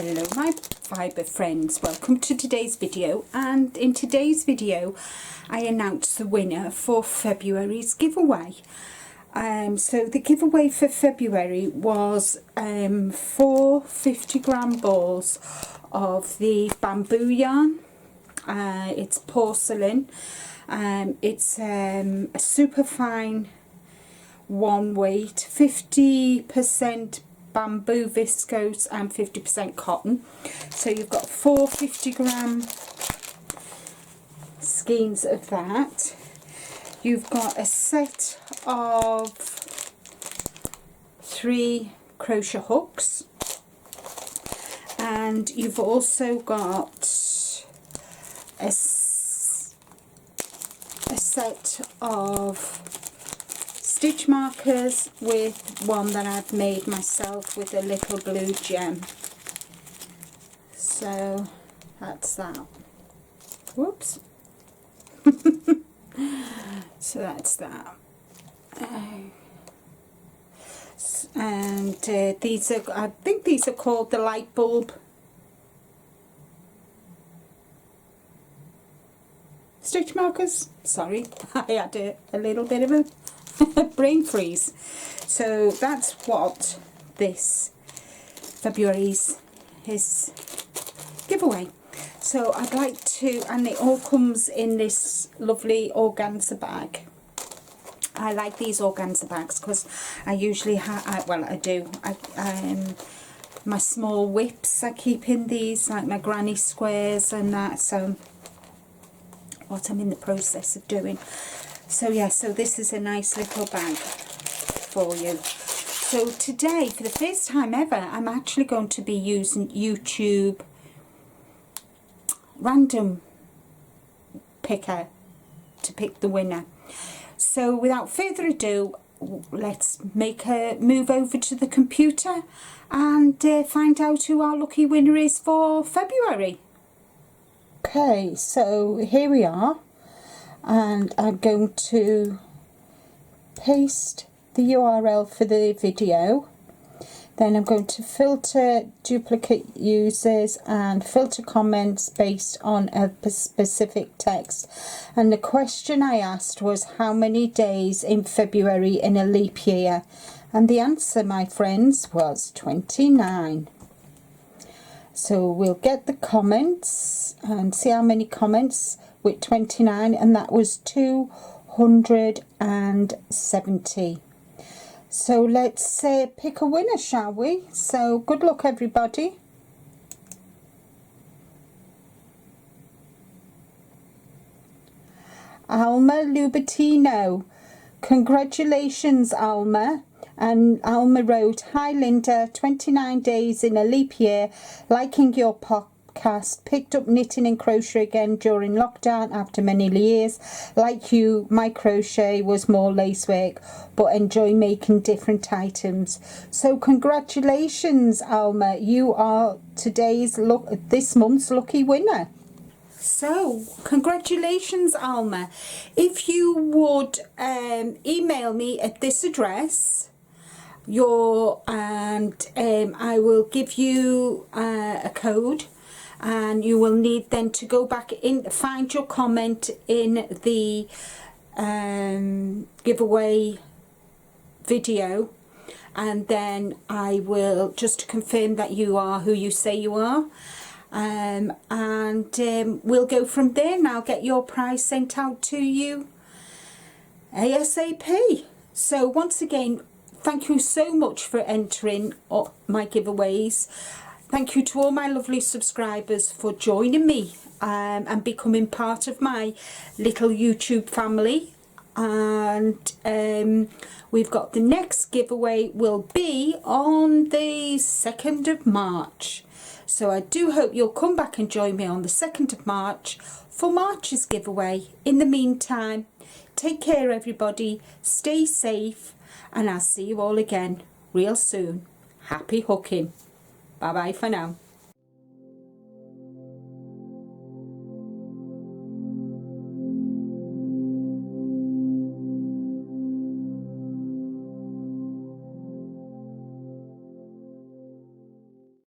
Hello my fibre friends, welcome to today's video, and in today's video I announced the winner for February's giveaway. So the giveaway for February was 4 50-gram balls of the bamboo yarn. It's porcelain. It's a super fine one weight, 50% bamboo viscose and 50% cotton. So you've got 4 50-gram skeins of that. You've got a set of 3 crochet hooks, and you've also got a set of stitch markers with one that I've made myself with a little blue gem. So that's that. Whoops. So that's that. And these are, I think these are called the light bulb stitch markers. Sorry, I had a little bit of a brain freeze. So that's what this February's is giveaway. So I'd like to, and it all comes in this lovely organza bag. I like these organza bags because I usually have, well I do, my small whips I keep in these, like my granny squares and that, so what I'm in the process of doing. So yeah, so this is a nice little bag for you. So today, for the first time ever, I'm actually going to be using YouTube random picker to pick the winner. So without further ado, let's make a move over to the computer and find out who our lucky winner is for February. Okay, so here we are, and I'm going to paste the URL for the video. Then I'm going to filter duplicate users and filter comments based on a specific text. And the question I asked was how many days in February in a leap year? And the answer, my friends, was 29. So we'll get the comments and see how many comments with 29, and that was 270. So let's pick a winner, shall we? So good luck everybody. Alma Lubertino. Congratulations, Alma. And Alma wrote, "Hi Linda, 29 days in a leap year, liking your podcast, picked up knitting and crochet again during lockdown after many years. Like you, my crochet was more lacework, but enjoy making different items." So congratulations, Alma, you are this month's lucky winner. So congratulations, Alma. If you would email me at this address, I will give you a code, and you will need then to go back in, find your comment in the giveaway video, and then I will just confirm that you are who you say you are, and we'll go from there, and I'll get your prize sent out to you ASAP. So once again, thank you so much for entering my giveaways. Thank you to all my lovely subscribers for joining me and becoming part of my little YouTube family. And we've got the next giveaway will be on the 2nd of March. So I do hope you'll come back and join me on the 2nd of March for March's giveaway. In the meantime, take care everybody, stay safe, and I'll see you all again real soon. Happy hooking. Bye bye for now.